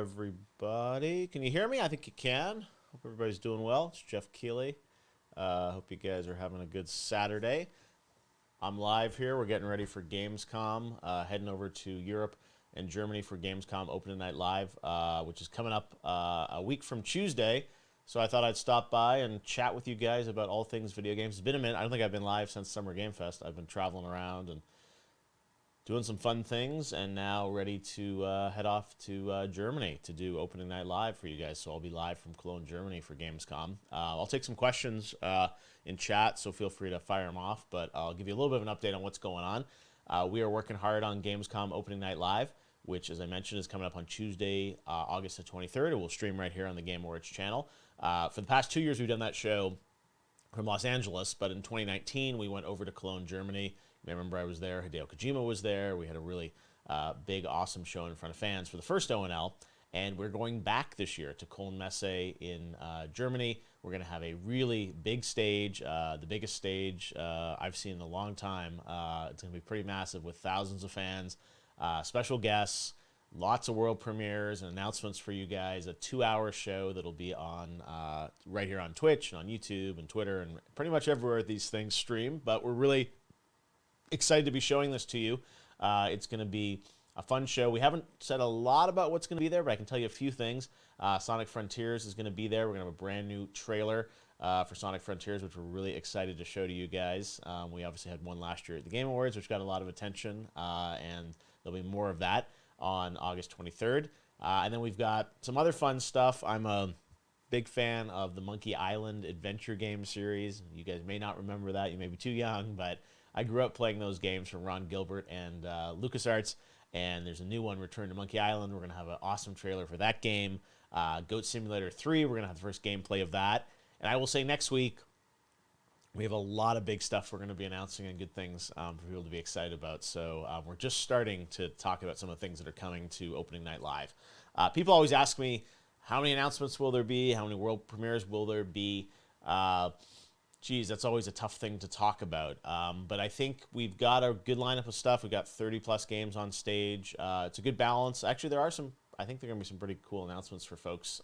everybody. Can you hear me? I think you can. Hope everybody's doing well. It's Geoff Keighley. Hope you guys are having a good Saturday. I'm live here. We're getting ready for Gamescom, heading over to Europe and Germany for Gamescom Opening Night Live, which is coming up a week from Tuesday. So I thought I'd stop by and chat with you guys about all things video games. It's been a minute. I don't think I've been live since Summer Game Fest. I've been traveling around and doing some fun things, and now ready to head off to Germany to do Opening Night Live for you guys. So I'll be live from Cologne, Germany for Gamescom. I'll take some questions in chat, so feel free to fire them off, but I'll give you a little bit of an update on what's going on. We are working hard on Gamescom Opening Night Live, which, as I mentioned, is coming up on Tuesday, August the 23rd. It will stream right here on the Game Awards channel. For the past 2 years, we've done that show from Los Angeles, but in 2019, we went over to Cologne, Germany. You may remember I was there. Hideo Kojima was there. We had a really big, awesome show in front of fans for the first ONL, and we're going back this year to Cologne Messe in Germany. We're going to have a really big stage, the biggest stage I've seen in a long time. It's going to be pretty massive with thousands of fans, special guests, lots of world premieres and announcements for you guys. A 2-hour show that'll be on right here on Twitch and on YouTube and Twitter and pretty much everywhere these things stream. But we're really excited to be showing this to you. It's going to be a fun show. We haven't said a lot about what's going to be there, but I can tell you a few things. Sonic Frontiers is going to be there. We're going to have a brand new trailer for Sonic Frontiers, which we're really excited to show to you guys. We obviously had one last year at the Game Awards, which got a lot of attention, and there'll be more of that on August 23rd. And then we've got some other fun stuff. I'm a big fan of the Monkey Island adventure game series. You guys may not remember that. You may be too young, but I grew up playing those games from Ron Gilbert and LucasArts, and there's a new one, Return to Monkey Island. We're going to have an awesome trailer for that game. Goat Simulator 3, we're going to have the first gameplay of that. And I will say next week, we have a lot of big stuff we're going to be announcing and good things for people to be excited about. So we're just starting to talk about some of the things that are coming to Opening Night Live. People always ask me, how many announcements will there be? How many world premieres will there be? Geez, that's always a tough thing to talk about. But I think we've got a good lineup of stuff. We've got 30-plus games on stage. It's a good balance. Actually, I think there are going to be some pretty cool announcements for folks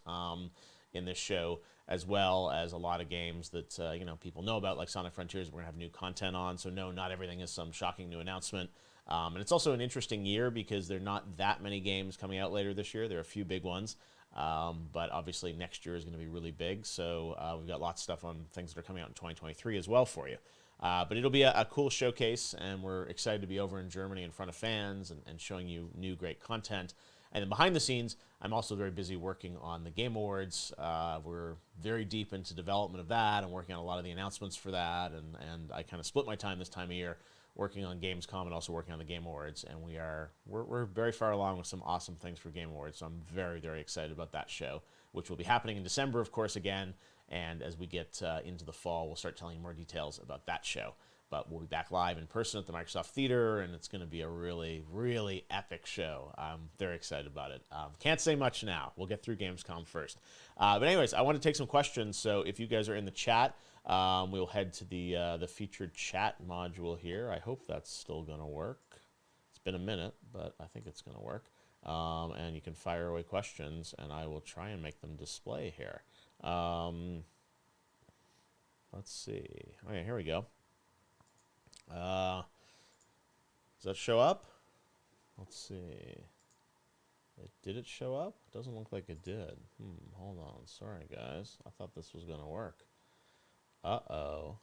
in this show, as well as a lot of games that people know about, like Sonic Frontiers. We're going to have new content on, so no, not everything is some shocking new announcement. And it's also an interesting year because there are not that many games coming out later this year. There are a few big ones, but obviously next year is going to be really big, so we've got lots of stuff on things that are coming out in 2023 as well for you. But it'll be a cool showcase, and we're excited to be over in Germany in front of fans and showing you new great content. And then behind the scenes, I'm also very busy working on the Game Awards. We're very deep into development of that and working on a lot of the announcements for that. And I kind of split my time this time of year working on Gamescom and also working on the Game Awards. And we're very far along with some awesome things for Game Awards. So I'm very, very excited about that show, which will be happening in December, of course, again. And as we get into the fall, we'll start telling you more details about that show. But we'll be back live in person at the Microsoft Theater, and it's going to be a really, really epic show. I'm very excited about it. Can't say much now. We'll get through Gamescom first. But anyways, I want to take some questions. So if you guys are in the chat, we'll head to the featured chat module here. I hope that's still going to work. It's been a minute, but I think it's going to work. And you can fire away questions, and I will try and make them display here. Let's see. Okay, here we go. Does that show up? Let's see. Did it show up? Doesn't look like it did. Hold on. Sorry, guys. I thought this was going to work. Uh-oh.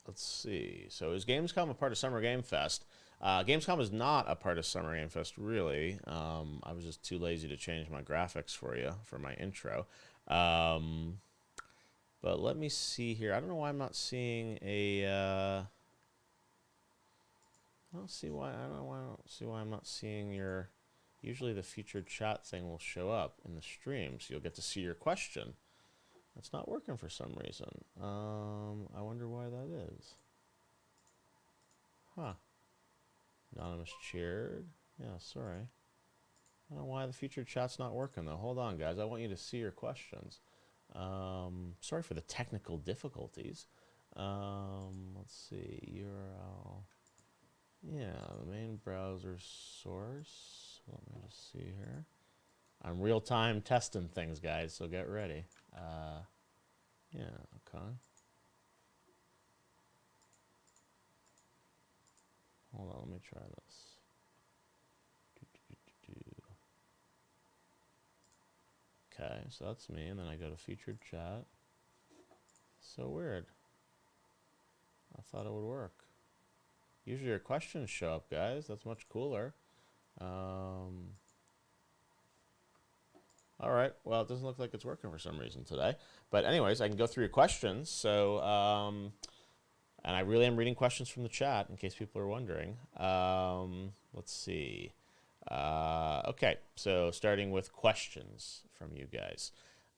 Let's see. So is Gamescom a part of Summer Game Fest? Gamescom is not a part of Summer Game Fest, really. I was just too lazy to change my graphics for you for my intro. But let me see here. I don't know why I'm not seeing a. I don't see why. I don't see why I'm not seeing your. Usually the featured chat thing will show up in the stream, so you'll get to see your question. That's not working for some reason. I wonder why that is. Huh. Anonymous cheered. Yeah, sorry. I don't know why the featured chat's not working though. Hold on, guys. I want you to see your questions. Sorry for the technical difficulties. Let's see, URL. Yeah, the main browser source. Let me just see here. I'm real time testing things, guys, so get ready. Uh, yeah, okay. Hold on, let me try this. Okay, so that's me, and then I go to featured chat. So weird. I thought it would work. Usually your questions show up, guys. That's much cooler. Um, all right. Well, it doesn't look like it's working for some reason today. But anyways, I can go through your questions. So, and I really am reading questions from the chat in case people are wondering. Let's see. Okay, so starting with questions from you guys.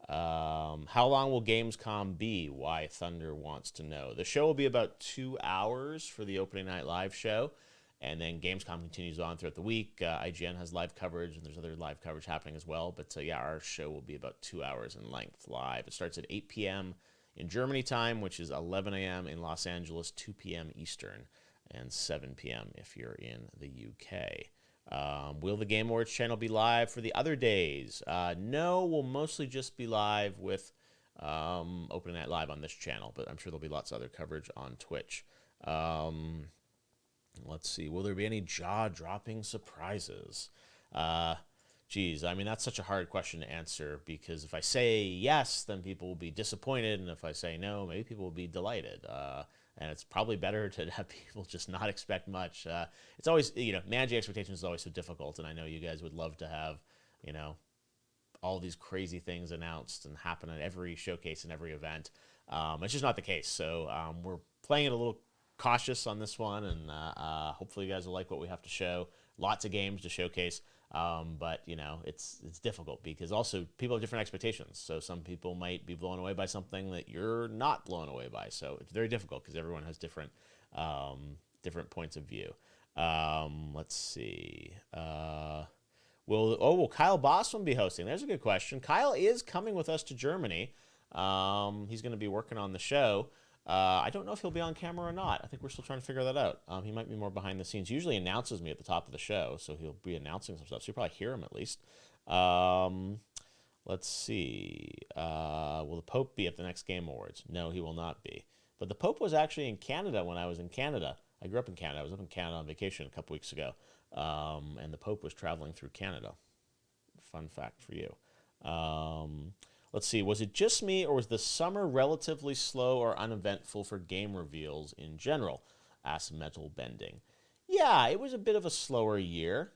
How long will Gamescom be? Why Thunder wants to know. The show will be about 2 hours for the opening night live show, and then Gamescom continues on throughout the week. IGN has live coverage, and there's other live coverage happening as well. But yeah, our show will be about 2 hours in length live. It starts at 8 p.m. in Germany time, which is 11 a.m. in Los Angeles, 2 p.m. Eastern, and 7 p.m. if you're in the UK. Will the Game Awards channel be live for the other days? No, we'll mostly just be live with Opening Night Live on this channel, but I'm sure there'll be lots of other coverage on Twitch. Let's see. Will there be any jaw-dropping surprises? Geez, I mean, that's such a hard question to answer because if I say yes, then people will be disappointed. And if I say no, maybe people will be delighted. And it's probably better to have people just not expect much. It's always, managing expectations is always so difficult. And I know you guys would love to have, you know, all these crazy things announced and happen at every showcase and every event. It's just not the case. So we're playing it a little cautious on this one, and hopefully you guys will like what we have to show. Lots of games to showcase, but it's difficult because also people have different expectations. So some people might be blown away by something that you're not blown away by. So it's very difficult because everyone has different points of view. Let's see. Will Kyle Bossman be hosting? There's a good question. Kyle is coming with us to Germany. He's going to be working on the show. I don't know if he'll be on camera or not. I think we're still trying to figure that out. He might be more behind the scenes. He usually announces me at the top of the show, so he'll be announcing some stuff. So you'll probably hear him at least. Let's see. Will the Pope be at the next Game Awards? No, he will not be. But the Pope was actually in Canada when I was in Canada. I grew up in Canada. I was up in Canada on vacation a couple weeks ago. And the Pope was traveling through Canada. Fun fact for you. Let's see. Was it just me, or was the summer relatively slow or uneventful for game reveals in general? Asked Metal Bending. Yeah, it was a bit of a slower year.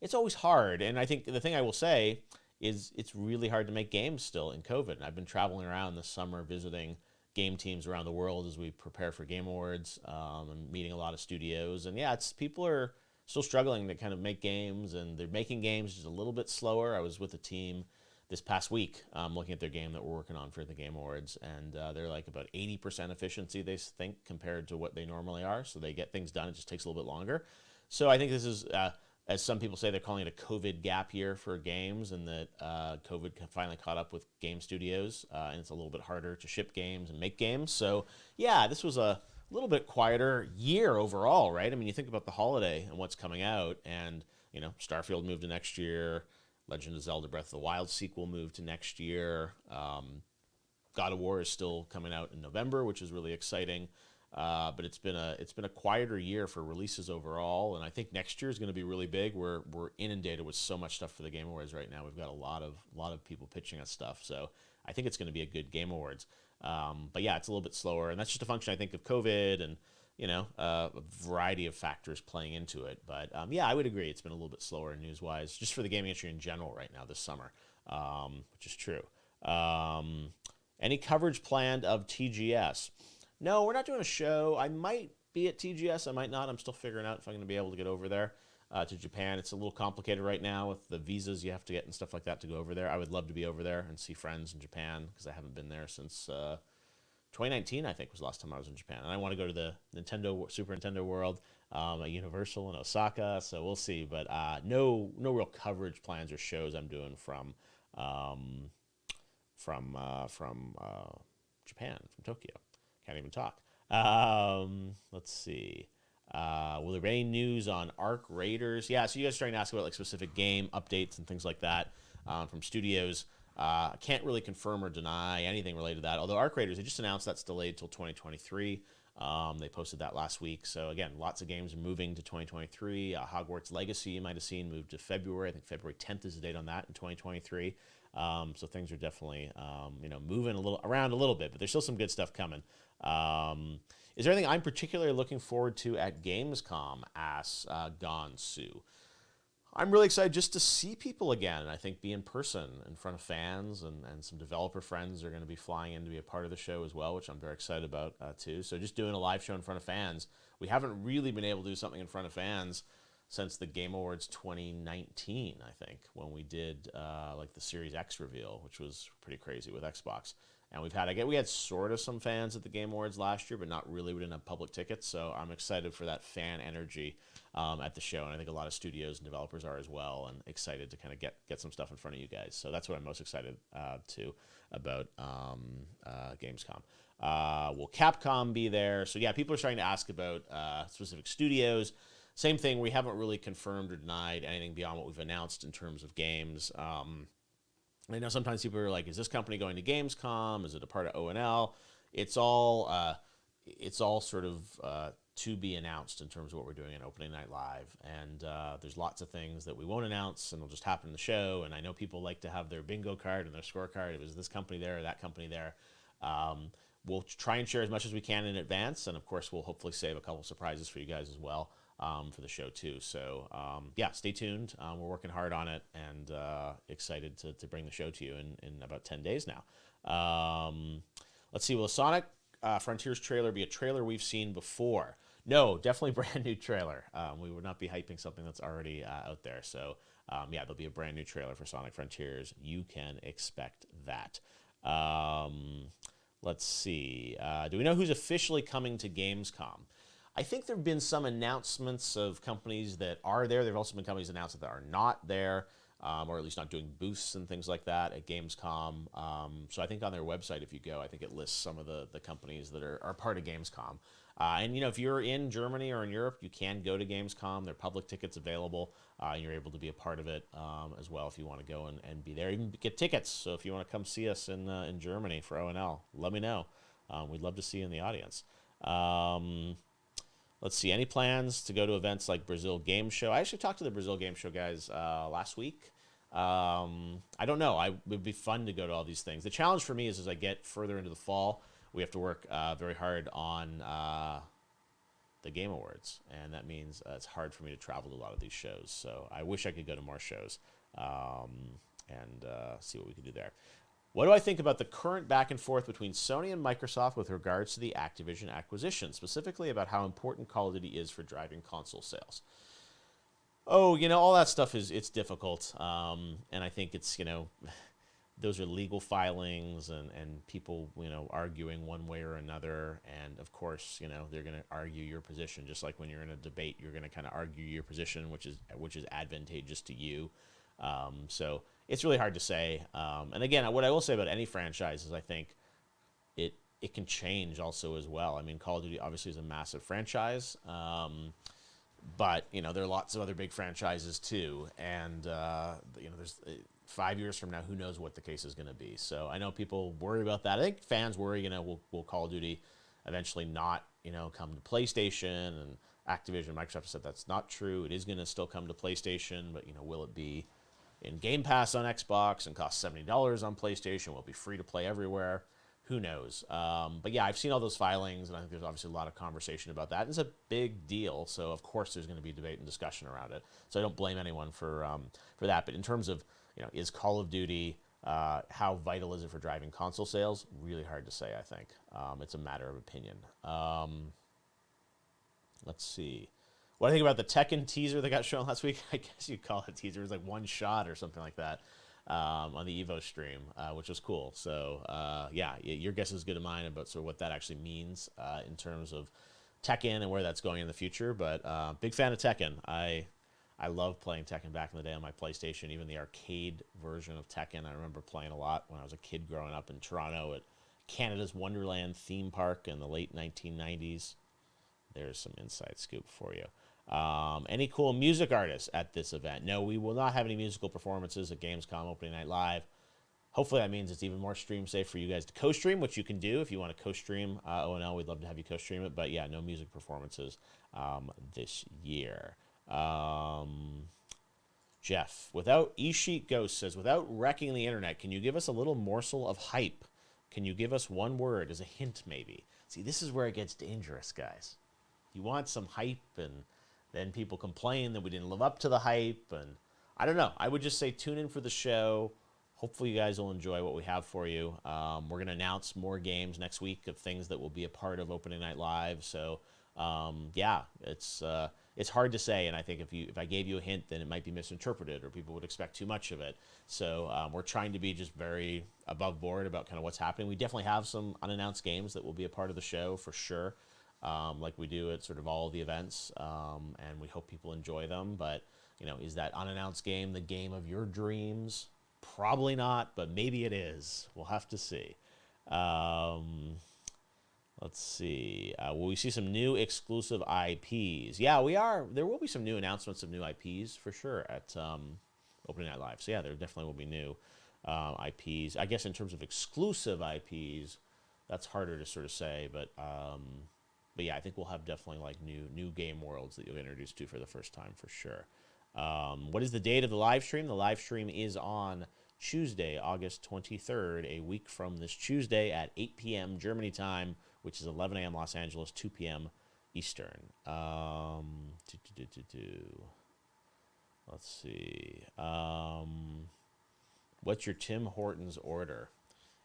It's always hard, and I think the thing I will say is it's really hard to make games still in COVID. And I've been traveling around this summer visiting game teams around the world as we prepare for Game Awards, and meeting a lot of studios. And yeah, people are still struggling to kind of make games, and they're making games just a little bit slower. I was with a team this past week looking at their game that we're working on for the Game Awards, and they're like about 80% efficiency, they think, compared to what they normally are. So they get things done. It just takes a little bit longer. So I think this is, as some people say, they're calling it a COVID gap year for games, and that COVID finally caught up with game studios, and it's a little bit harder to ship games and make games. So yeah, this was a little bit quieter year overall, right? I mean, you think about the holiday and what's coming out, and Starfield moved to next year. Legend of Zelda Breath of the Wild sequel moved to next year. God of War is still coming out in November, which is really exciting. But it's been a quieter year for releases overall, and I think next year is going to be really big. We're inundated with so much stuff for the Game Awards right now. We've got a lot of people pitching us stuff, so I think it's going to be a good Game Awards. But yeah, it's a little bit slower, and that's just a function, I think, of COVID and a variety of factors playing into it. But yeah, I would agree. It's been a little bit slower news-wise, just for the gaming industry in general right now this summer, which is true. Any coverage planned of TGS? No, we're not doing a show. I might be at TGS. I might not. I'm still figuring out if I'm going to be able to get over there to Japan. It's a little complicated right now with the visas you have to get and stuff like that to go over there. I would love to be over there and see friends in Japan because I haven't been there since 2019, I think, was the last time I was in Japan. And I want to go to the Super Nintendo World at Universal in Osaka, so we'll see. But no real coverage plans or shows I'm doing from Japan, from Tokyo. Can't even talk. Let's see. Will there be any news on Arc Raiders? Yeah, so you guys are trying to ask about like specific game updates and things like that from studios. I can't really confirm or deny anything related to that. Although Arc Raiders, they just announced that's delayed till 2023. They posted that last week. So again, lots of games are moving to 2023. Hogwarts Legacy, you might have seen, moved to February. I think February 10th is the date on that in 2023. So things are definitely moving a little around a little bit, but there's still some good stuff coming. Is there anything I'm particularly looking forward to at Gamescom? Asks Gonsu. I'm really excited just to see people again, and I think be in person in front of fans, and some developer friends are going to be flying in to be a part of the show as well, which I'm very excited about too. So just doing a live show in front of fans. We haven't really been able to do something in front of fans since the Game Awards 2019, I think, when we did like the Series X reveal, which was pretty crazy with Xbox. And we had sort of some fans at the Game Awards last year, but not really. We didn't have public tickets, so I'm excited for that fan energy at the show, and I think a lot of studios and developers are as well, and excited to kind of get some stuff in front of you guys. So that's what I'm most excited about Gamescom. Will Capcom be there? So yeah, people are starting to ask about specific studios. Same thing, we haven't really confirmed or denied anything beyond what we've announced in terms of games. I know sometimes people are like, is this company going to Gamescom? Is it a part of ONL? It's all sort of to be announced in terms of what we're doing in Opening Night Live. And there's lots of things that we won't announce and will just happen in the show. And I know people like to have their bingo card and their scorecard. It was this company there or that company there. We'll try and share as much as we can in advance. And of course, we'll hopefully save a couple surprises for you guys as well. For the show too. So yeah, stay tuned. We're working hard on it, and excited to bring the show to you in about 10 days now. Let's see, will the Sonic Frontiers trailer be a trailer we've seen before? No, definitely brand new trailer. We would not be hyping something that's already out there. So yeah, there'll be a brand new trailer for Sonic Frontiers. You can expect that. Let's see. Do we know who's officially coming to Gamescom? I think there have been some announcements of companies that are there. There have also been companies announced that are not there, or at least not doing booths and things like that at Gamescom. So I think on their website, if you go, I think it lists some of the companies that are part of Gamescom. And if you're in Germany or in Europe, you can go to Gamescom. There are public tickets available. And you're able to be a part of it as well if you want to go and be there. Even get tickets. So if you want to come see us in Germany for ONL, let me know. We'd love to see you in the audience. Let's see, any plans to go to events like Brazil Game Show? I actually talked to the Brazil Game Show guys last week. I don't know. It would be fun to go to all these things. The challenge for me is as I get further into the fall, we have to work very hard on the Game Awards. And that means it's hard for me to travel to a lot of these shows. So I wish I could go to more shows and see what we could do there. What do I think about the current back and forth between Sony and Microsoft with regards to the Activision acquisition, specifically about how important Call of Duty is for driving console sales? Oh, all that stuff it's difficult. And I think it's, those are legal filings and people, arguing one way or another. And of course, they're going to argue your position, just like when you're in a debate, you're going to kind of argue your position, which is advantageous to you. So it's really hard to say. And again, what I will say about any franchise is I think it can change also as well. I mean, Call of Duty obviously is a massive franchise, but there are lots of other big franchises too. And there's 5 years from now, who knows what the case is going to be. So I know people worry about that. I think fans worry, will Call of Duty eventually not, come to PlayStation? And Activision, Microsoft said that's not true. It is going to still come to PlayStation, but will it be in Game Pass on Xbox and cost $70 on PlayStation? Will it be free to play everywhere? Who knows? But yeah, I've seen all those filings, and I think there's obviously a lot of conversation about that. It's a big deal, so of course there's going to be debate and discussion around it. So I don't blame anyone for that. But in terms of is Call of Duty, how vital is it for driving console sales? Really hard to say. I think it's a matter of opinion. Let's see. What do I think about the Tekken teaser that got shown last week? I guess you'd call it a teaser. It was like one shot or something like that on the Evo stream, which was cool. So, yeah, your guess is as good as mine about sort of what that actually means in terms of Tekken and where that's going in the future. But big fan of Tekken. I love playing Tekken back in the day on my PlayStation, even the arcade version of Tekken. I remember playing a lot when I was a kid growing up in Toronto at Canada's Wonderland theme park in the late 1990s. There's some inside scoop for you. Any cool music artists at this event? No, we will not have any musical performances at Gamescom Opening Night Live. Hopefully that means it's even more stream safe for you guys to co-stream, which you can do if you want to co-stream ONL. We'd love to have you co-stream it. But yeah, no music performances this year. Geoff, without Easheet Ghost says, without wrecking the internet, can you give us a little morsel of hype? Can you give us one word as a hint, maybe? See, this is where it gets dangerous, guys. You want some hype, and then people complain that we didn't live up to the hype, and I don't know. I would just say tune in for the show. Hopefully you guys will enjoy what we have for you. We're going to announce more games next week of things that will be a part of Opening Night Live. So, yeah, it's hard to say, and I think if I gave you a hint, then it might be misinterpreted, or people would expect too much of it. So we're trying to be just very above board about kind of what's happening. We definitely have some unannounced games that will be a part of the show for sure, like we do at sort of all of the events, and we hope people enjoy them. But, you know, is that unannounced game the game of your dreams? Probably not, but maybe it is. We'll have to see. Let's see. Will we see some new exclusive IPs? Yeah, we are. There will be some new announcements of new IPs for sure at Opening Night Live. So yeah, there definitely will be new IPs. I guess in terms of exclusive IPs, that's harder to sort of say, but yeah, I think we'll have definitely like new game worlds that you'll get introduced to for the first time for sure. What is the date of the live stream? The live stream is on Tuesday, August 23rd, a week from this Tuesday at 8 p.m. Germany time, which is 11 a.m. Los Angeles, 2 p.m. Eastern. Let's see. What's your Tim Hortons order?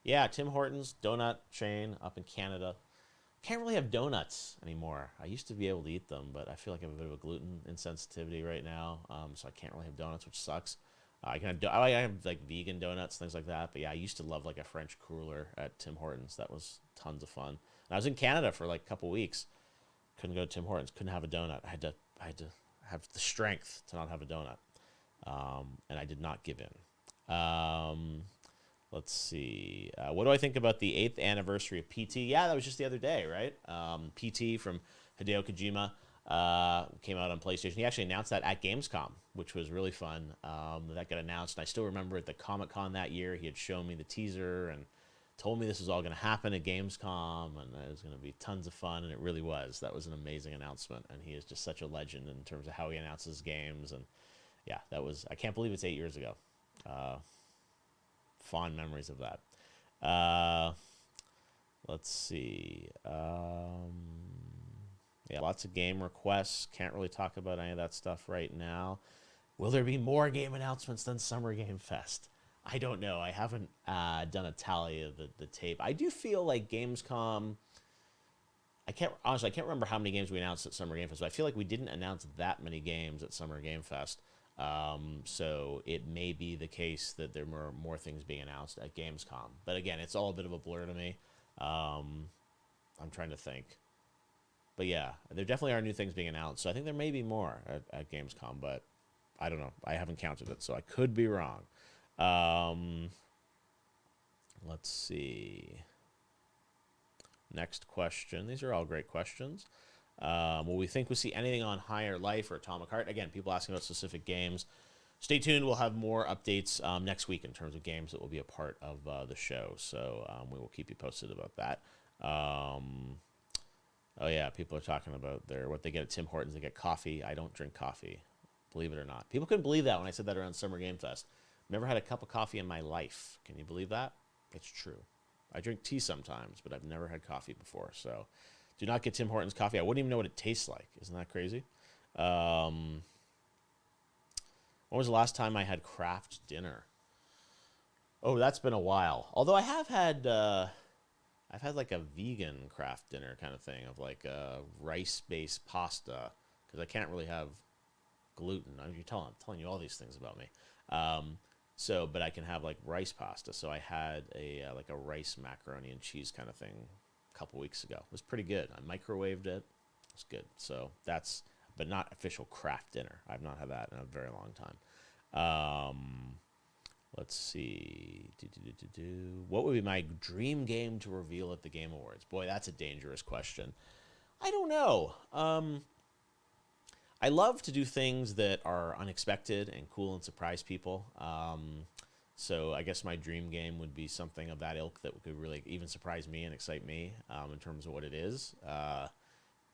Yeah, Tim Hortons donut chain up in Canada. Can't really have donuts anymore. I used to be able to eat them, but I feel like I have a bit of a gluten insensitivity right now, so I can't really have donuts, which sucks. I have like vegan donuts, things like that. But yeah, I used to love like a French cruller at Tim Hortons. That was tons of fun. And I was in Canada for like a couple weeks. Couldn't go to Tim Hortons. Couldn't have a donut. I had to have the strength to not have a donut, and I did not give in. Let's see. What do I think about the 8th anniversary of PT? Yeah, that was just the other day, right? PT from Hideo Kojima came out on PlayStation. He actually announced that at Gamescom, which was really fun. That got announced, and I still remember at the Comic-Con that year, he had shown me the teaser and told me this was all going to happen at Gamescom, and it was going to be tons of fun, and it really was. That was an amazing announcement, and he is just such a legend in terms of how he announces games, and yeah, that was, I can't believe it's 8 years ago. Fond memories of that. Let's see. Yeah, lots of game requests. Can't really talk about any of that stuff right now. Will there be more game announcements than Summer Game Fest? I don't know. I haven't done a tally of the tape. I do feel like Gamescom, I can't remember how many games we announced at Summer Game Fest, but I feel like we didn't announce that many games at Summer Game Fest. So it may be the case that there were more things being announced at Gamescom. But again, it's all a bit of a blur to me. I'm trying to think. But yeah, there definitely are new things being announced. So I think there may be more at Gamescom, but I don't know. I haven't counted it, so I could be wrong. Let's see. Next question. These are all great questions. Will we think we see anything on Higher Life or Atomic Heart? Again, people asking about specific games. Stay tuned. We'll have more updates next week in terms of games that will be a part of the show. So we will keep you posted about that. Oh, yeah, people are talking about what they get at Tim Hortons. They get coffee. I don't drink coffee, believe it or not. People couldn't believe that when I said that around Summer Game Fest. Never had a cup of coffee in my life. Can you believe that? It's true. I drink tea sometimes, but I've never had coffee before. So do not get Tim Hortons coffee. I wouldn't even know what it tastes like. Isn't that crazy? When was the last time I had craft dinner? Oh, that's been a while. Although I have had, I've had like a vegan craft dinner kind of thing of like a rice-based pasta because I can't really have gluten. I'm telling you all these things about me. But I can have like rice pasta. So I had like a rice macaroni and cheese kind of thing a couple weeks ago. It was pretty good. I microwaved it. It was good. So but not official craft dinner. I've not had that in a very long time. Let's see. What would be my dream game to reveal at the Game Awards? Boy, that's a dangerous question. I don't know. I love to do things that are unexpected and cool and surprise people. So I guess my dream game would be something of that ilk that could really even surprise me and excite me in terms of what it is.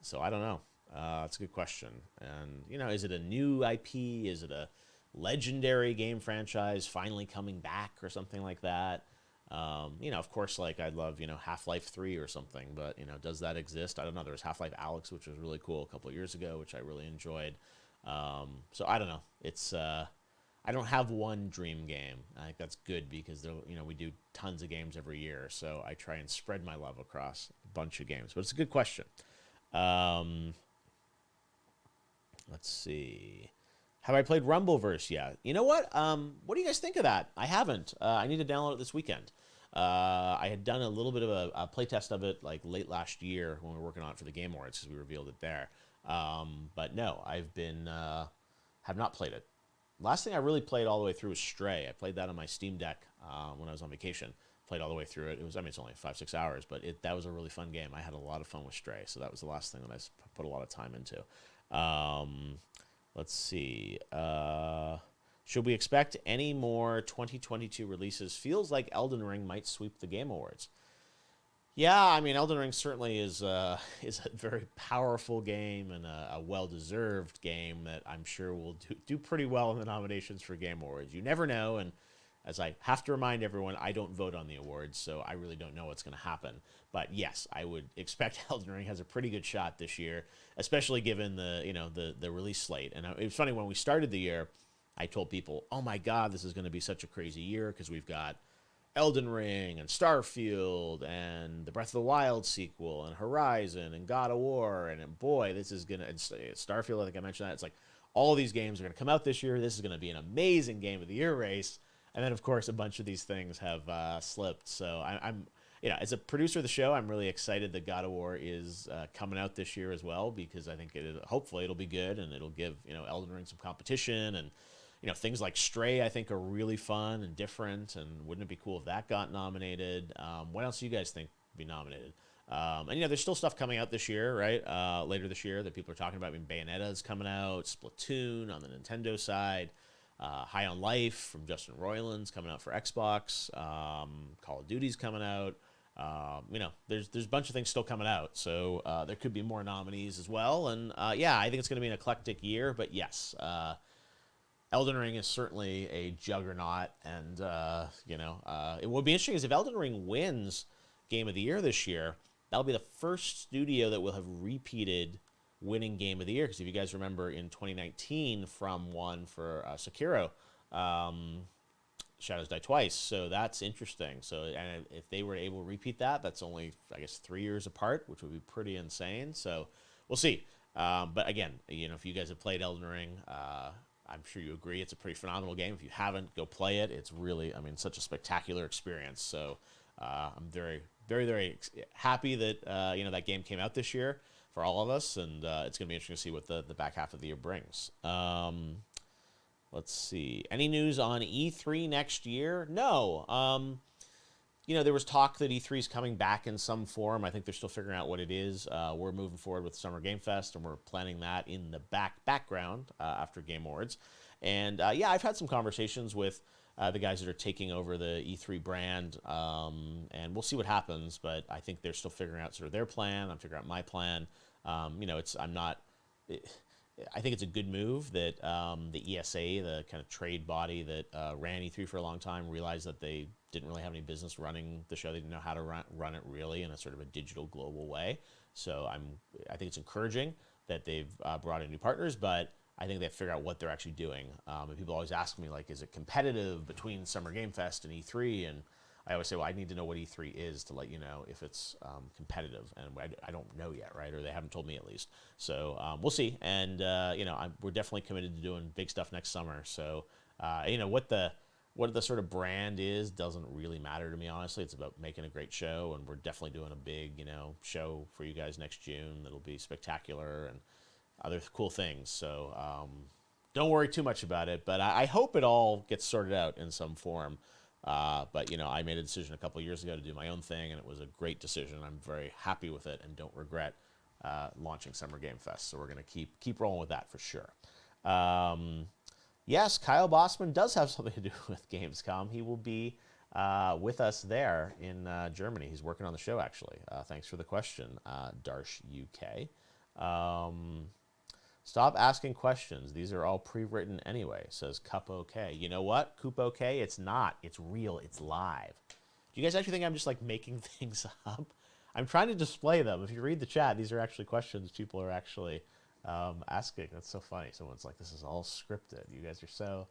So I don't know. That's a good question. And, is it a new IP? Is it a legendary game franchise finally coming back or something like that? Of course, like I'd love, Half-Life 3 or something, but, does that exist? I don't know. There was Half-Life Alyx, which was really cool a couple of years ago, which I really enjoyed. So I don't know. It's, I don't have one dream game. I think that's good because, we do tons of games every year. So I try and spread my love across a bunch of games, but it's a good question. Let's see. Have I played Rumbleverse yet? You know what? What do you guys think of that? I haven't. I need to download it this weekend. I had done a little bit of a playtest of it like late last year when we were working on it for the Game Awards because we revealed it there. But no, have not played it. Last thing I really played all the way through was Stray. I played that on my Steam Deck when I was on vacation. Played all the way through it. It's only 5-6 hours, but that was a really fun game. I had a lot of fun with Stray, so that was the last thing that I put a lot of time into. Let's see. Should we expect any more 2022 releases? Feels like Elden Ring might sweep the Game Awards. Yeah, I mean, Elden Ring certainly is a very powerful game and a well-deserved game that I'm sure will do pretty well in the nominations for Game Awards. You never know, and as I have to remind everyone, I don't vote on the awards, so I really don't know what's going to happen. But yes, I would expect Elden Ring has a pretty good shot this year, especially given the release slate. And it was funny, when we started the year, I told people, oh my God, this is going to be such a crazy year because we've got Elden Ring and Starfield and the Breath of the Wild sequel and Horizon and God of War. And boy, this is going to, Starfield, I think I mentioned that. It's like all these games are going to come out this year. This is going to be an amazing Game of the Year race. And then, of course, a bunch of these things have slipped. So I'm as a producer of the show, I'm really excited that God of War is coming out this year as well, because I think hopefully it'll be good and it'll give, Elden Ring some competition. And, things like Stray, I think, are really fun and different. And wouldn't it be cool if that got nominated? What else do you guys think would be nominated? And, there's still stuff coming out this year, right? Later this year that people are talking about. I mean, Bayonetta's coming out, Splatoon on the Nintendo side. High on Life from Justin Roiland's coming out for Xbox. Call of Duty's coming out. There's a bunch of things still coming out. So there could be more nominees as well. And I think it's going to be an eclectic year. But yes, Elden Ring is certainly a juggernaut. And, it would be interesting is if Elden Ring wins Game of the Year this year, that'll be the first studio that will have repeated winning Game of the Year. Because if you guys remember, in 2019, From won for Sekiro, Shadows Die Twice. So that's interesting. So, and if they were able to repeat that, that's only, I guess, 3 years apart, which would be pretty insane. So we'll see. But again, if you guys have played Elden Ring, I'm sure you agree it's a pretty phenomenal game. If you haven't, go play it. It's really, such a spectacular experience. So I'm very, very, very happy that, that game came out this year for all of us, and it's going to be interesting to see what the back half of the year brings. Let's see. Any news on E3 next year? No. There was talk that E3 is coming back in some form. I think they're still figuring out what it is. We're moving forward with Summer Game Fest, and we're planning that in the background after Game Awards. And I've had some conversations with the guys that are taking over the E3 brand, and we'll see what happens. But I think they're still figuring out sort of their plan. I'm figuring out my plan. I think it's a good move that the ESA, the kind of trade body that ran E3 for a long time, realized that they didn't really have any business running the show. They didn't know how to run it really in a sort of a digital global way. So I think it's encouraging that they've brought in new partners, but I think they have to figure out what they're actually doing. And people always ask me, like, is it competitive between Summer Game Fest and E3? And I always say, well, I need to know what E3 is to let you know if it's competitive. And I don't know yet, right? Or they haven't told me at least. So we'll see. And, we're definitely committed to doing big stuff next summer. So, what the sort of brand is doesn't really matter to me, honestly. It's about making a great show. And we're definitely doing a big, show for you guys next June that'll be spectacular and other cool things. So, don't worry too much about it, but I hope it all gets sorted out in some form. But I made a decision a couple of years ago to do my own thing, and it was a great decision. I'm very happy with it, and don't regret launching Summer Game Fest. So we're gonna keep rolling with that for sure. Um, yes, Kyle Bossman does have something to do with Gamescom. He will be with us there in Germany. He's working on the show actually. Thanks for the question, Darsh UK. Um, Stop asking questions. These are all pre-written anyway, says Cup OK. You know what? Coop OK? It's not. It's real. It's live. Do you guys actually think I'm just like making things up? I'm trying to display them. If you read the chat, these are actually questions people are actually asking. That's so funny. Someone's like, this is all scripted. You guys are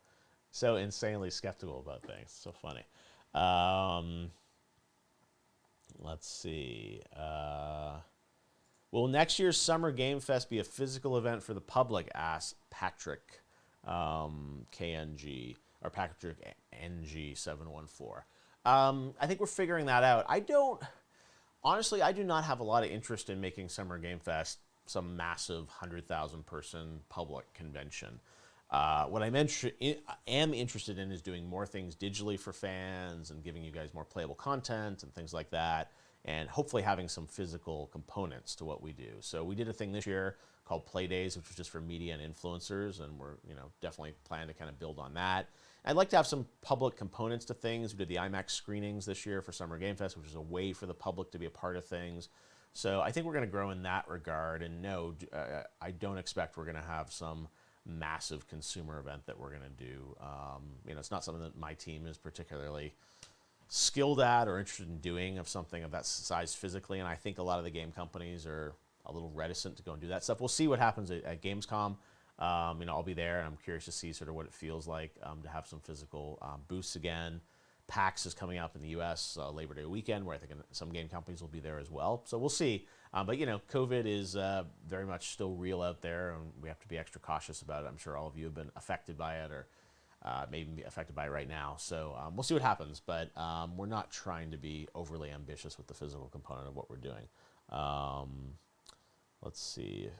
so insanely skeptical about things. It's so funny. Let's see. Will next year's Summer Game Fest be a physical event for the public? Asks Patrick KNG or Patrick NG714. I think we're figuring that out. Honestly, I do not have a lot of interest in making Summer Game Fest some massive 100,000 person public convention. What am interested in is doing more things digitally for fans and giving you guys more playable content and things like that, and hopefully having some physical components to what we do. So we did a thing this year called Play Days, which was just for media and influencers, and we're definitely planning to kind of build on that. I'd like to have some public components to things. We did the IMAX screenings this year for Summer Game Fest, which is a way for the public to be a part of things. So I think we're going to grow in that regard. And no, I don't expect we're going to have some massive consumer event that we're going to do. It's not something that my team is particularly skilled at or interested in doing of something of that size physically. And I think a lot of the game companies are a little reticent to go and do that stuff. We'll see what happens at Gamescom. I'll be there, and I'm curious to see sort of what it feels like to have some physical booths again. PAX is coming up in the U.S. Labor Day weekend, where I think some game companies will be there as well. So we'll see. But COVID is very much still real out there, and we have to be extra cautious about it. I'm sure all of you have been affected by it, or maybe be affected by it right now. So we'll see what happens. But we're not trying to be overly ambitious with the physical component of what we're doing. Let's see.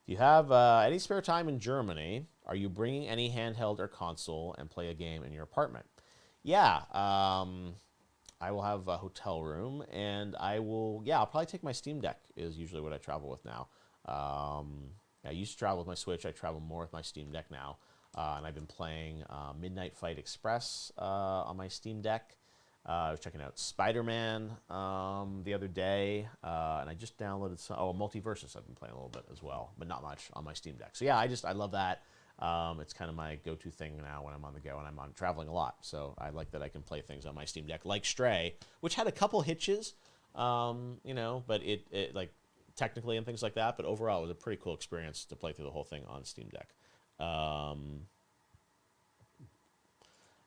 If you have any spare time in Germany, are you bringing any handheld or console and play a game in your apartment? Yeah, I will have a hotel room, and I'll probably take my Steam Deck is usually what I travel with now. I used to travel with my Switch. I travel more with my Steam Deck now, and I've been playing Midnight Fight Express on my Steam Deck. I was checking out Spider-Man the other day, and I just downloaded Multiversus. I've been playing a little bit as well, but not much on my Steam Deck. So yeah, I love that. It's kind of my go-to thing now when I'm on the go, and I'm traveling a lot. So I like that I can play things on my Steam Deck, like Stray, which had a couple hitches, but it like technically and things like that. But overall, it was a pretty cool experience to play through the whole thing on Steam Deck.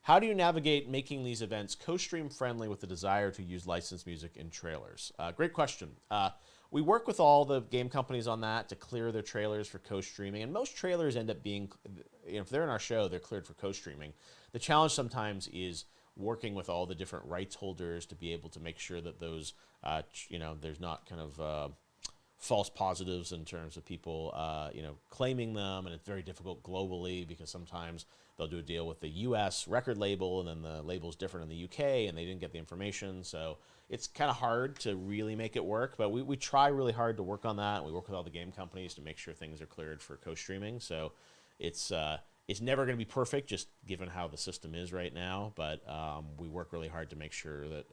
How do you navigate making these events co-stream friendly with the desire to use licensed music in trailers? Great question. We work with all the game companies on that to clear their trailers for co-streaming, and most trailers end up being, if they're in our show, they're cleared for co-streaming. The challenge sometimes is working with all the different rights holders to be able to make sure that those, there's not kind of false positives in terms of people, claiming them, and it's very difficult globally because sometimes they'll do a deal with the U.S. record label, and then the label's different in the U.K., and they didn't get the information. So it's kind of hard to really make it work, but we try really hard to work on that. We work with all the game companies to make sure things are cleared for co-streaming. So it's never going to be perfect, just given how the system is right now. But we work really hard to make sure that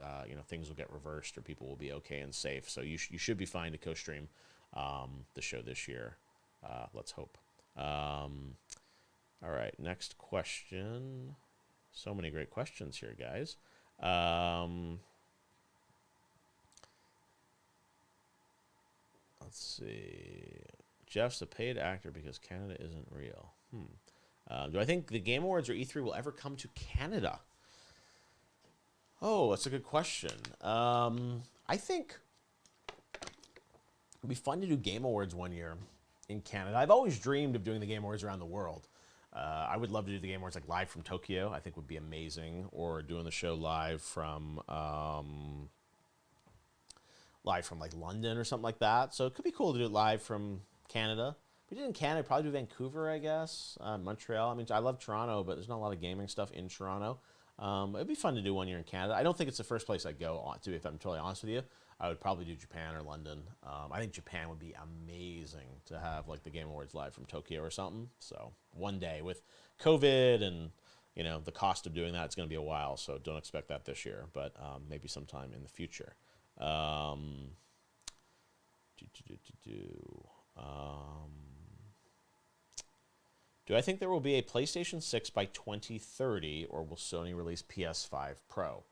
things will get reversed or people will be okay and safe. So you should be fine to co-stream the show this year. Let's hope. All right, next question. So many great questions here, guys. Let's see. Geoff's a paid actor because Canada isn't real. Do I think the Game Awards or E3 will ever come to Canada? Oh, that's a good question. I think it'd be fun to do Game Awards one year in Canada. I've always dreamed of doing the Game Awards around the world. I would love to do the Game Awards like live from Tokyo. I think would be amazing, or doing the show live from like London or something like that. So it could be cool to do it live from Canada. we did in Canada, probably do Vancouver, I guess, Montreal. I mean, I love Toronto, but there's not a lot of gaming stuff in Toronto. It'd be fun to do one year in Canada. I don't think it's the first place I'd go on to, if I'm totally honest with you. I would probably do Japan or London. I think Japan would be amazing to have like the Game Awards live from Tokyo or something. So one day with COVID and the cost of doing that, it's going to be a while. So don't expect that this year, but maybe sometime in the future. Um, do, do, do, do, do. Do I think there will be a PlayStation 6 by 2030, or will Sony release PS5 Pro?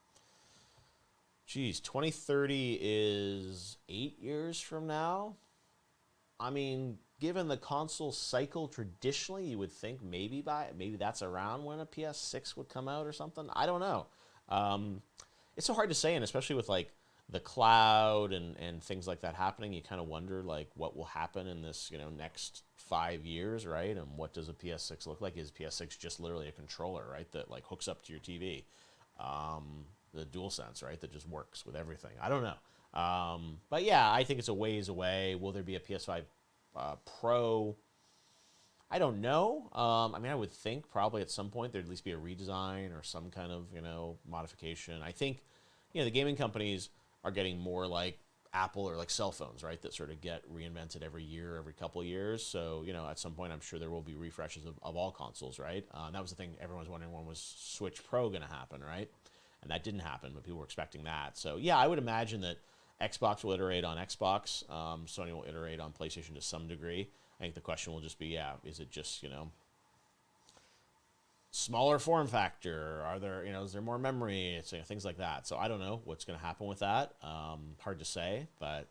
Geez, 2030 is 8 years from now? I mean, given the console cycle traditionally, you would think maybe that's around when a PS6 would come out or something. I don't know. It's so hard to say, and especially with like the cloud and things like that happening, you kind of wonder like what will happen in this next 5 years, right? And what does a PS6 look like? Is PS6 just literally a controller, right, that like hooks up to your TV? The DualSense, right, that just works with everything. I don't know. But yeah, I think it's a ways away. Will there be a PS5 Pro? I don't know. I mean, I would think probably at some point there'd at least be a redesign or some kind of modification. I think the gaming companies are getting more like Apple or like cell phones, right, that sort of get reinvented every year, every couple of years. So at some point I'm sure there will be refreshes of all consoles, right? That was the thing everyone was wondering, when was Switch Pro going to happen, right? And that didn't happen, but people were expecting that. So yeah, I would imagine that Xbox will iterate on Xbox. Sony will iterate on PlayStation to some degree. I think the question will just be, is it just, smaller form factor? Are there, is there more memory? It's, things like that. So I don't know what's going to happen with that. Hard to say, but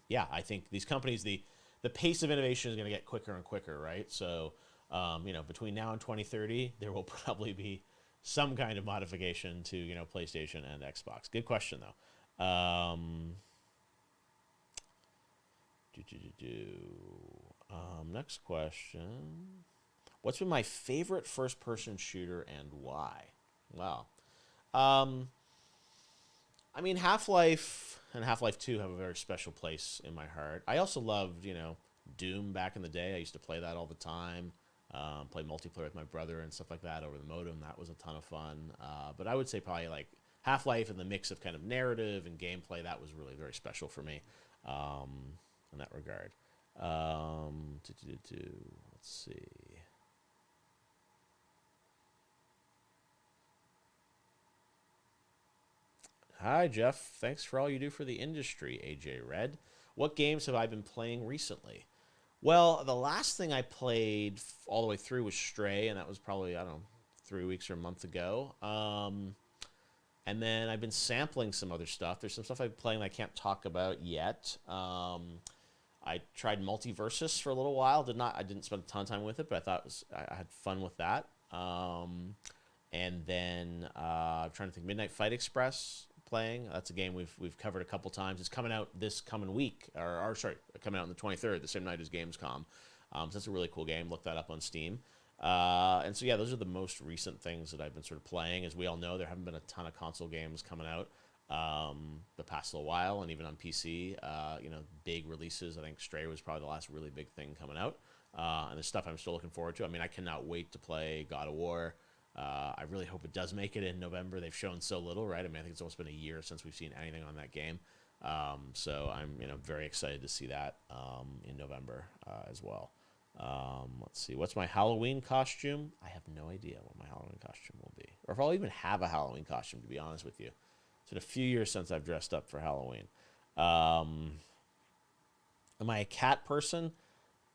yeah, I think these companies, the pace of innovation is going to get quicker and quicker, right? So, between now and 2030, there will probably be some kind of modification to, PlayStation and Xbox. Good question, though. Next question. What's been my favorite first-person shooter and why? Wow. I mean, Half-Life and Half-Life 2 have a very special place in my heart. I also loved, Doom back in the day. I used to play that all the time. Play multiplayer with my brother and stuff like that over the modem. That was a ton of fun. But I would say probably like Half-Life and the mix of kind of narrative and gameplay, that was really very special for me in that regard. Let's see. Hi, Geoff. Thanks for all you do for the industry, AJ Red. What games have I been playing recently? Well, the last thing I played all the way through was Stray, and that was probably, I don't know, 3 weeks or a month ago. And then I've been sampling some other stuff. There's some stuff I've been playing that I can't talk about yet. I tried Multiversus for a little while. I didn't spend a ton of time with it, but I thought I had fun with that. And then I'm trying to think, Midnight Fight Express playing. That's a game we've covered a couple times. It's coming out this coming week, coming out on the 23rd, the same night as Gamescom. So that's a really cool game. Look that up on Steam. And so yeah, those are the most recent things that I've been sort of playing. As we all know, there haven't been a ton of console games coming out the past little while, and even on PC, big releases. I think Stray was probably the last really big thing coming out. And the stuff I'm still looking forward to. I mean, I cannot wait to play God of War. I really hope it does make it in November. They've shown so little, right? I mean, I think it's almost been a year since we've seen anything on that game. So I'm, very excited to see that in November as well. Let's see. What's my Halloween costume? I have no idea what my Halloween costume will be, or if I'll even have a Halloween costume, to be honest with you. It's been a few years since I've dressed up for Halloween. Am I a cat person?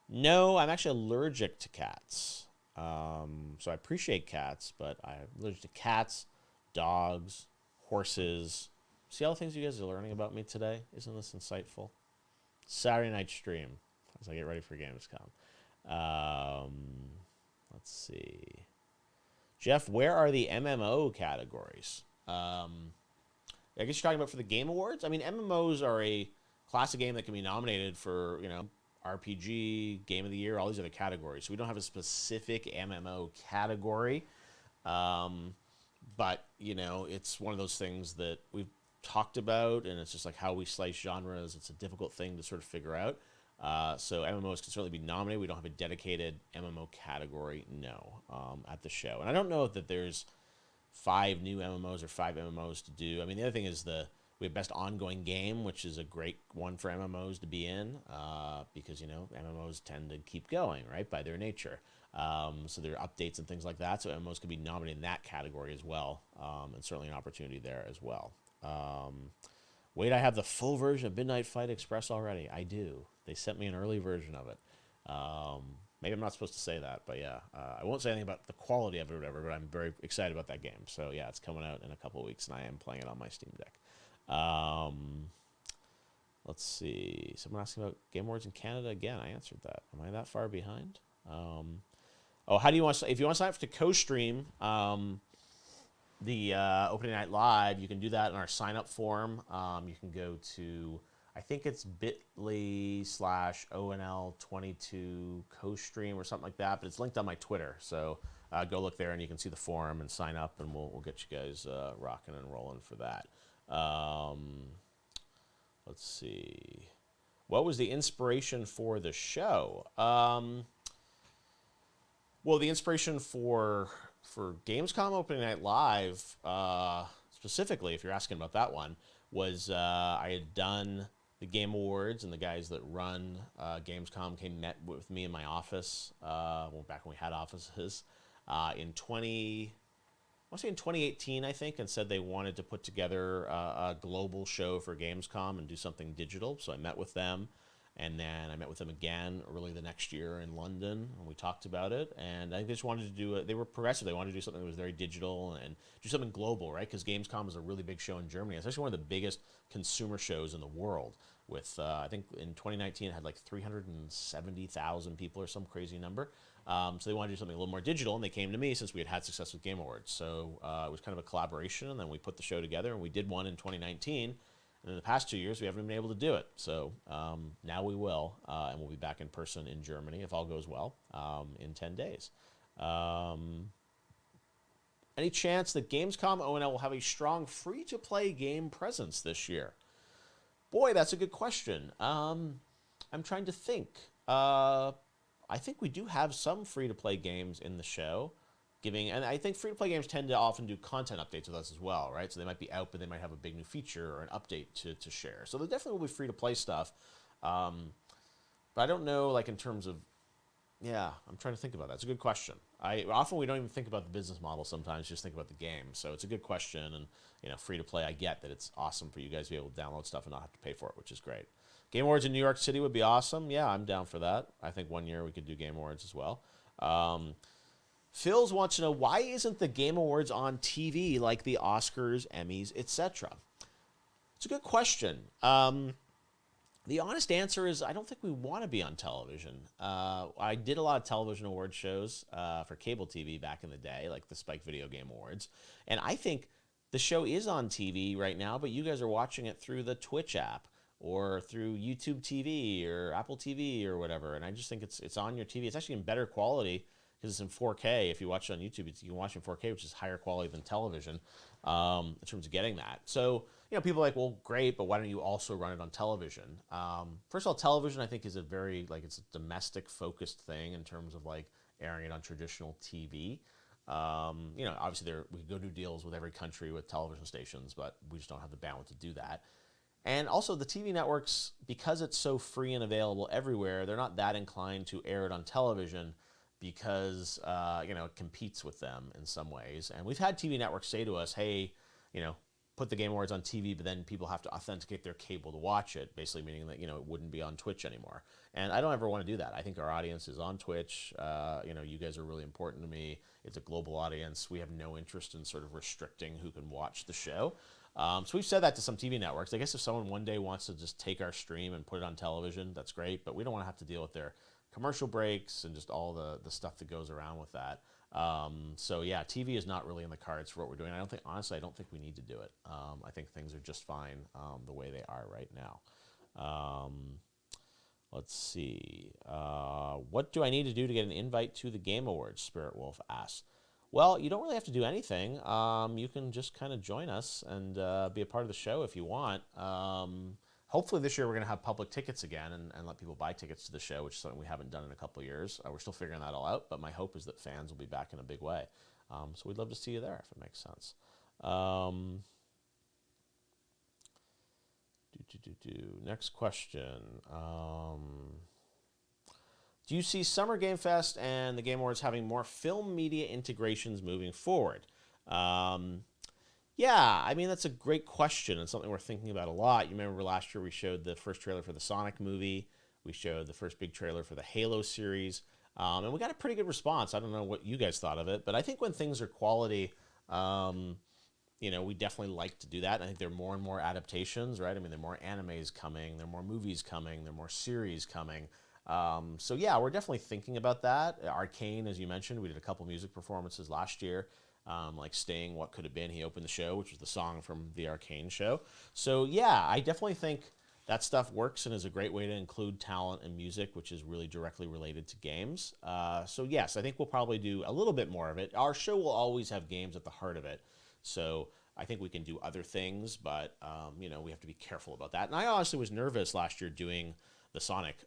No, I'm actually allergic to cats. So I appreciate cats, but I'm allergic to cats, dogs, horses. See all the things you guys are learning about me today? Isn't this insightful? Saturday night stream as I get ready for Gamescom. Let's see. Geoff, where are the MMO categories? I guess you're talking about for the Game Awards? I mean, MMOs are a classic game that can be nominated for, RPG, Game of the Year, all these other categories. So we don't have a specific MMO category. But, it's one of those things that we've talked about, and it's just like how we slice genres. It's a difficult thing to sort of figure out. So MMOs can certainly be nominated. We don't have a dedicated MMO category, no, at the show. And I don't know that there's 5 new MMOs or 5 MMOs to do. I mean, the other thing is we have best ongoing game, which is a great one for MMOs to be in, because MMOs tend to keep going, right, by their nature. So there are updates and things like that. So MMOs could be nominated in that category as well, and certainly an opportunity there as well. Wait, I have the full version of Midnight Fight Express already. I do. They sent me an early version of it. Maybe I'm not supposed to say that, but yeah, I won't say anything about the quality of it or whatever, but I'm very excited about that game. So yeah, it's coming out in a couple of weeks, and I am playing it on my Steam Deck. Let's see. Someone asking about Game Awards in Canada again. I answered that. Am I that far behind? How do you want to? If you want to sign up to co-stream the opening night live, you can do that in our sign-up form. You can go to, I think it's bit.ly/ONL22 co-stream or something like that, but it's linked on my Twitter. So go look there and you can see the forum and sign up, and we'll get you guys rocking and rolling for that. Let's see. What was the inspiration for the show? Well, the inspiration for Gamescom Opening Night Live, specifically, if you're asking about that one, was I had done the Game Awards, and the guys that run Gamescom met with me in my office, back when we had offices, in 2018, I think, and said they wanted to put together a global show for Gamescom and do something digital. So I met with them, and then I met with them again early the next year in London, and we talked about it. And I think they just wanted to do it. They were progressive. They wanted to do something that was very digital and do something global, right? Because Gamescom is a really big show in Germany. It's actually one of the biggest consumer shows in the world. With I think in 2019 it had like 370,000 people or some crazy number. So they wanted to do something a little more digital, and they came to me since we had success with Game Awards. So it was kind of a collaboration, and then we put the show together, and we did one in 2019. And in the past 2 years, we haven't been able to do it. So now we will, and we'll be back in person in Germany, if all goes well, in 10 days. Any chance that Gamescom ONL will have a strong free-to-play game presence this year? Boy, that's a good question. I'm trying to think. I think we do have some free-to-play games in the show, and I think free-to-play games tend to often do content updates with us as well, right? So they might be out, but they might have a big new feature or an update to share. So there definitely will be free-to-play stuff. But I don't know, like in terms of, I'm trying to think about that. It's a good question. Often we don't even think about the business model sometimes, just think about the game. So it's a good question, and free-to-play, I get that it's awesome for you guys to be able to download stuff and not have to pay for it, which is great. Game Awards in New York City would be awesome. Yeah, I'm down for that. I think one year we could do Game Awards as well. Phils wants to know, why isn't the Game Awards on TV like the Oscars, Emmys, etc.? It's a good question. The honest answer is I don't think we want to be on television. I did a lot of television award shows for cable TV back in the day, like the Spike Video Game Awards. And I think the show is on TV right now, but you guys are watching it through the Twitch app or through YouTube TV or Apple TV or whatever. And I just think it's on your TV. It's actually in better quality because it's in 4K. If you watch it on YouTube, you can watch it in 4K, which is higher quality than television in terms of getting that. So, people are like, well, great, but why don't you also run it on television? First of all, television, I think, is it's a domestic-focused thing in terms of, airing it on traditional TV. Obviously, we could go do deals with every country with television stations, but we just don't have the bandwidth to do that. And also, the TV networks, because it's so free and available everywhere, they're not that inclined to air it on television because, it competes with them in some ways. And we've had TV networks say to us, hey, put the Game Awards on TV, but then people have to authenticate their cable to watch it, basically meaning that, it wouldn't be on Twitch anymore. And I don't ever want to do that. I think our audience is on Twitch. You guys are really important to me. It's a global audience. We have no interest in sort of restricting who can watch the show. So we've said that to some TV networks. I guess if someone one day wants to just take our stream and put it on television, that's great, but we don't want to have to deal with their commercial breaks and just all the stuff that goes around with that. So yeah, TV is not really in the cards for what we're doing. Honestly, I don't think we need to do it. I think things are just fine the way they are right now. Let's see. What do I need to do to get an invite to the Game Awards? Spirit Wolf asks. Well, you don't really have to do anything. You can just kind of join us and be a part of the show if you want. Hopefully this year we're going to have public tickets again and let people buy tickets to the show, which is something we haven't done in a couple of years. We're still figuring that all out, but my hope is that fans will be back in a big way. So we'd love to see you there if it makes sense. Next question. Do you see Summer Game Fest and the Game Awards having more film media integrations moving forward? Yeah, I mean, that's a great question and something we're thinking about a lot. You remember last year we showed the first trailer for the Sonic movie. We showed the first big trailer for the Halo series. And we got a pretty good response. I don't know what you guys thought of it, but I think when things are quality, we definitely like to do that. I think there are more and more adaptations, right? I mean, there are more animes coming, there are more movies coming, there are more series coming. So yeah, we're definitely thinking about that. Arcane, as you mentioned, we did a couple music performances last year. Like Staying What Could Have Been, he opened the show, which was the song from the Arcane show. So yeah, I definitely think that stuff works and is a great way to include talent and music, which is really directly related to games. So yes, I think we'll probably do a little bit more of it. Our show will always have games at the heart of it. So I think we can do other things, but we have to be careful about that. And I honestly was nervous last year doing the Sonic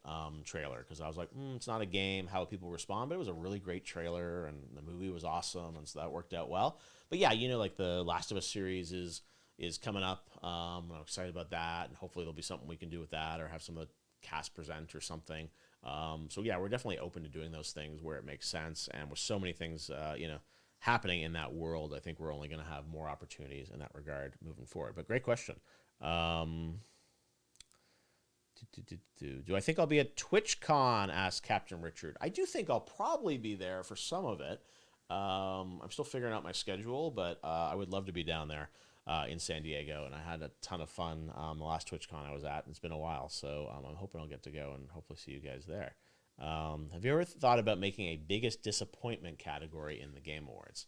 trailer because I was like, it's not a game, how people respond, but it was a really great trailer and the movie was awesome, and so that worked out well. But yeah, like the Last of Us series is coming up. I'm excited about that, and hopefully there'll be something we can do with that or have some of the cast present or something. So yeah, we're definitely open to doing those things where it makes sense, and with so many things happening in that world, I think we're only going to have more opportunities in that regard moving forward. But great question. Do I think I'll be at TwitchCon? Asked Captain Richard. I do think I'll probably be there for some of it. I'm still figuring out my schedule, but I would love to be down there in San Diego, and I had a ton of fun the last TwitchCon I was at, and it's been a while, so I'm hoping I'll get to go and hopefully see you guys there. Have you ever thought about making a biggest disappointment category in the Game Awards?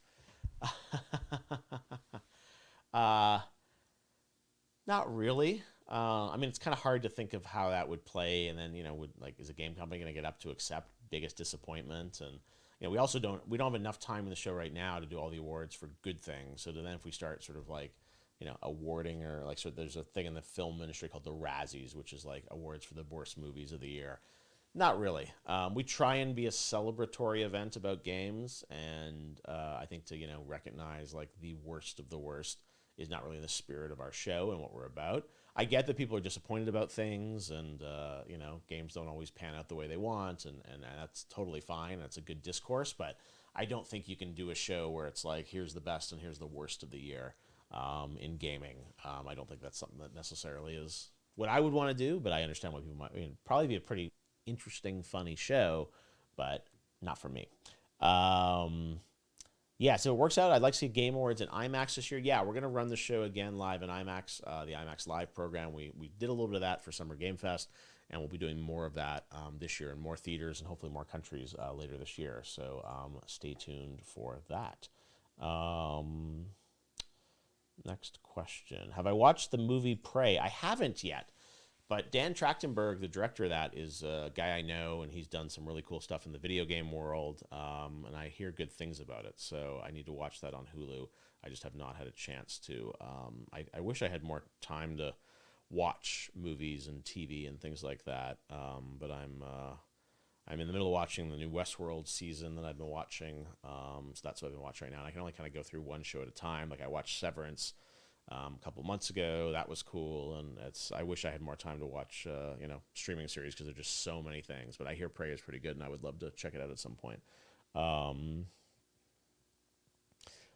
Not really. I mean, it's kind of hard to think of how that would play, and then is a game company going to get up to accept biggest disappointment? And we also don't have enough time in the show right now to do all the awards for good things. So then if we start sort of awarding or there's a thing in the film industry called the Razzies, which is like awards for the worst movies of the year. Not really. We try and be a celebratory event about games, and I think to recognize like the worst of the worst is not really the spirit of our show and what we're about. I get that people are disappointed about things, and games don't always pan out the way they want, and that's totally fine. That's a good discourse, but I don't think you can do a show where it's like, here's the best and here's the worst of the year in gaming. I don't think that's something that necessarily is what I would want to do, but I understand why people might. I mean, probably be a pretty interesting, funny show, but not for me. Yeah, so it works out. I'd like to see Game Awards in IMAX this year. Yeah, we're going to run the show again live in IMAX, the IMAX Live program. We did a little bit of that for Summer Game Fest, and we'll be doing more of that this year in more theaters and hopefully more countries later this year. So stay tuned for that. Next question. Have I watched the movie Prey? I haven't yet. But Dan Trachtenberg, the director of that, is a guy I know, and he's done some really cool stuff in the video game world, and I hear good things about it. So I need to watch that on Hulu. I just have not had a chance to. I wish I had more time to watch movies and TV and things like that, but I'm in the middle of watching the new Westworld season that I've been watching, so that's what I've been watching right now. And I can only kind of go through one show at a time. Like I watched Severance a couple months ago. That was cool, and I wish I had more time to watch streaming series because there's just so many things. But I hear Prey is pretty good, and I would love to check it out at some point.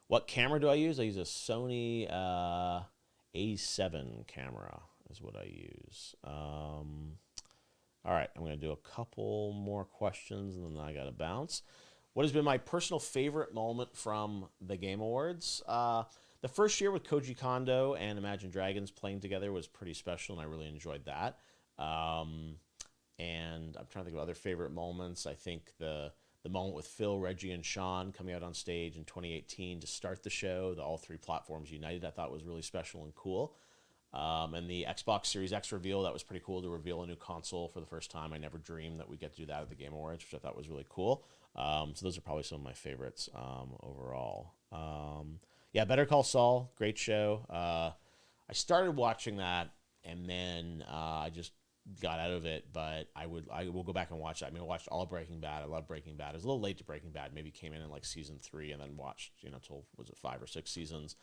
What camera do I use? I use a Sony A7 camera is what I use. All right, I'm going to do a couple more questions, and then I got to bounce. What has been my personal favorite moment from the Game Awards? The first year with Koji Kondo and Imagine Dragons playing together was pretty special, and I really enjoyed that. And I'm trying to think of other favorite moments. I think the moment with Phil, Reggie, and Sean coming out on stage in 2018 to start the show, all three platforms united, I thought was really special and cool. And the Xbox Series X reveal, that was pretty cool to reveal a new console for the first time. I never dreamed that we'd get to do that at the Game Awards, which I thought was really cool. So those are probably some of my favorites overall. Yeah, Better Call Saul, great show. I started watching that and then I just got out of it. But I will go back and watch it. I mean, I watched all of Breaking Bad. I love Breaking Bad. I was a little late to Breaking Bad. Maybe came in like season 3 and then watched till was it 5 or 6 seasons.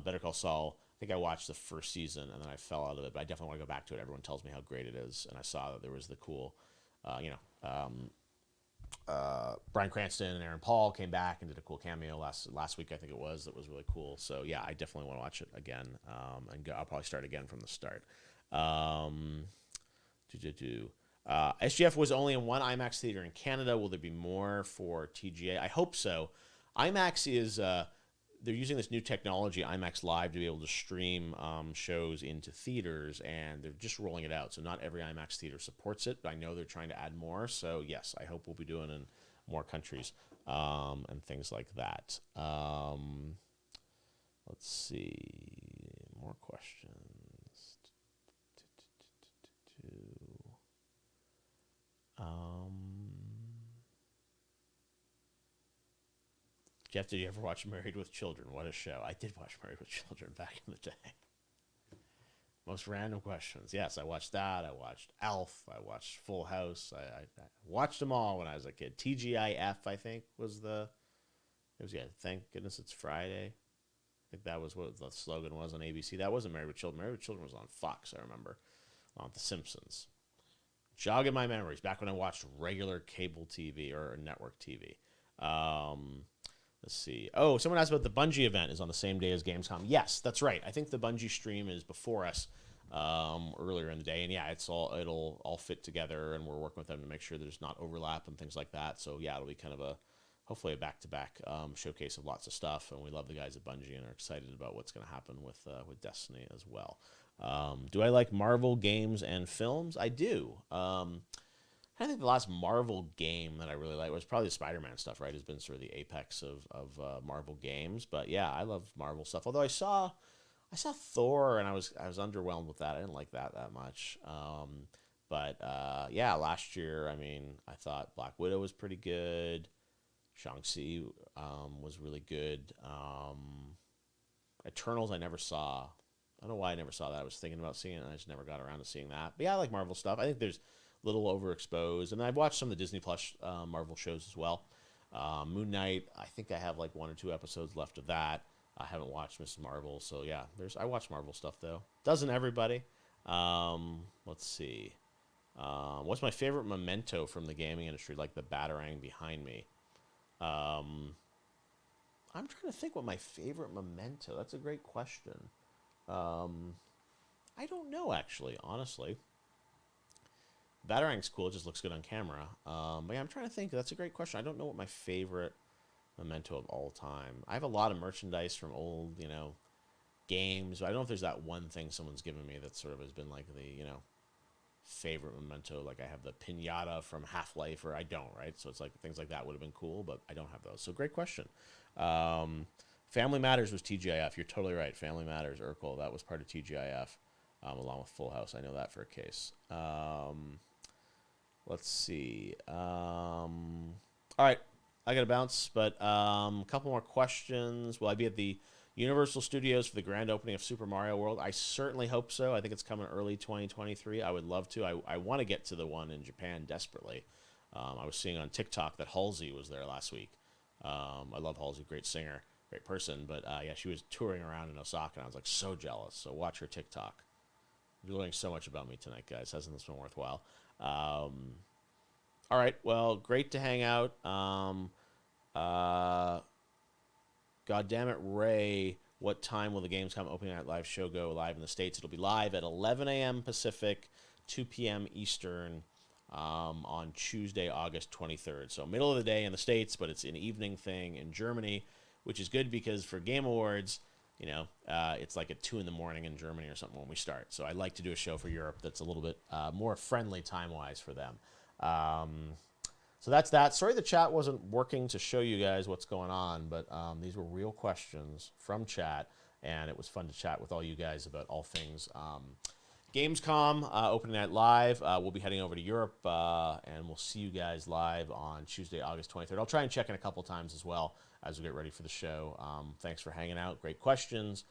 Better Call Saul. I think I watched the first season and then I fell out of it. But I definitely want to go back to it. Everyone tells me how great it is, and I saw that there was the cool, Bryan Cranston and Aaron Paul came back and did a cool cameo last week. I think it was that was really cool. So yeah, I definitely want to watch it again, I'll probably start again from the start. SGF was only in one IMAX theater in Canada. Will there be more for TGA? I hope so. IMAX is they're using this new technology, IMAX Live, to be able to stream shows into theaters, and they're just rolling it out. So not every IMAX theater supports it, but I know they're trying to add more. So yes, I hope we'll be doing it in more countries and things like that. Let's see, more questions. Geoff, did you ever watch Married with Children? What a show. I did watch Married with Children back in the day. Most random questions. Yes, I watched that. I watched Elf. I watched Full House. I watched them all when I was a kid. TGIF, I think, was Thank Goodness It's Friday. I think that was what the slogan was on ABC. That wasn't Married with Children. Married with Children was on Fox, I remember, on The Simpsons. Jogging my memories, back when I watched regular cable TV or network TV. Let's see. Oh, someone asked about the Bungie event is on the same day as Gamescom. Yes, that's right. I think the Bungie stream is before us earlier in the day. And yeah, it'll all fit together, and we're working with them to make sure there's not overlap and things like that. So yeah, it'll be kind of hopefully a back-to-back showcase of lots of stuff. And we love the guys at Bungie and are excited about what's going to happen with Destiny as well. Do I like Marvel games and films? I do. I think the last Marvel game that I really liked was probably the Spider-Man stuff, right? Has been sort of the apex of Marvel games. But yeah, I love Marvel stuff. Although I saw Thor and I was underwhelmed with that. I didn't like that much. But yeah, last year, I mean, I thought Black Widow was pretty good. Shang-Chi was really good. Eternals I never saw. I don't know why I never saw that. I was thinking about seeing it, and I just never got around to seeing that. But yeah, I like Marvel stuff. I think there's a little overexposed. And I've watched some of the Disney Plus Marvel shows as well. Moon Knight, I think I have like 1 or 2 episodes left of that. I haven't watched Mrs. Marvel. So yeah, I watch Marvel stuff, though. Doesn't everybody? Let's see. What's my favorite memento from the gaming industry, like the Batarang behind me? I'm trying to think what my favorite memento. That's a great question. I don't know, actually, honestly. Batarang's cool. It just looks good on camera. But yeah, I'm trying to think. That's a great question. I don't know what my favorite memento of all time. I have a lot of merchandise from old, games. But I don't know if there's that one thing someone's given me that sort of has been like the, favorite memento. Like I have the pinata from Half-Life, or I don't, right? So it's like things like that would have been cool, but I don't have those. So great question. Family Matters was TGIF. You're totally right. Family Matters, Urkel, that was part of TGIF, along with Full House. I know that for a case. Let's see. All right, I got to bounce, but a couple more questions. Will I be at the Universal Studios for the grand opening of Super Mario World? I certainly hope so. I think it's coming early 2023. I would love to. I want to get to the one in Japan desperately. I was seeing on TikTok that Halsey was there last week. I love Halsey, great singer, great person. But yeah, she was touring around in Osaka, and I was like so jealous. So watch her TikTok. You're learning so much about me tonight, guys. Hasn't this been worthwhile? All right. Well, great to hang out. God damn it, Ray. What time will the Gamescom opening night live show go live in the States? It'll be live at 11 a.m. Pacific, 2 p.m. Eastern on Tuesday, August 23rd. So middle of the day in the States, but it's an evening thing in Germany, which is good because for Game Awards, it's like at 2 in the morning in Germany or something when we start. So I like to do a show for Europe that's a little bit more friendly time-wise for them. So that's that. Sorry the chat wasn't working to show you guys what's going on, but these were real questions from chat, and it was fun to chat with all you guys about all things Gamescom, opening night live. We'll be heading over to Europe, and we'll see you guys live on Tuesday, August 23rd. I'll try and check in a couple times as well as we get ready for the show. Thanks for hanging out. Great questions.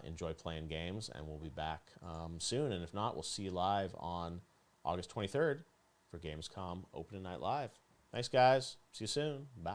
enjoy playing games, and we'll be back soon. And if not, we'll see you live on August 23rd for Gamescom Opening Night Live. Thanks, guys. See you soon. Bye.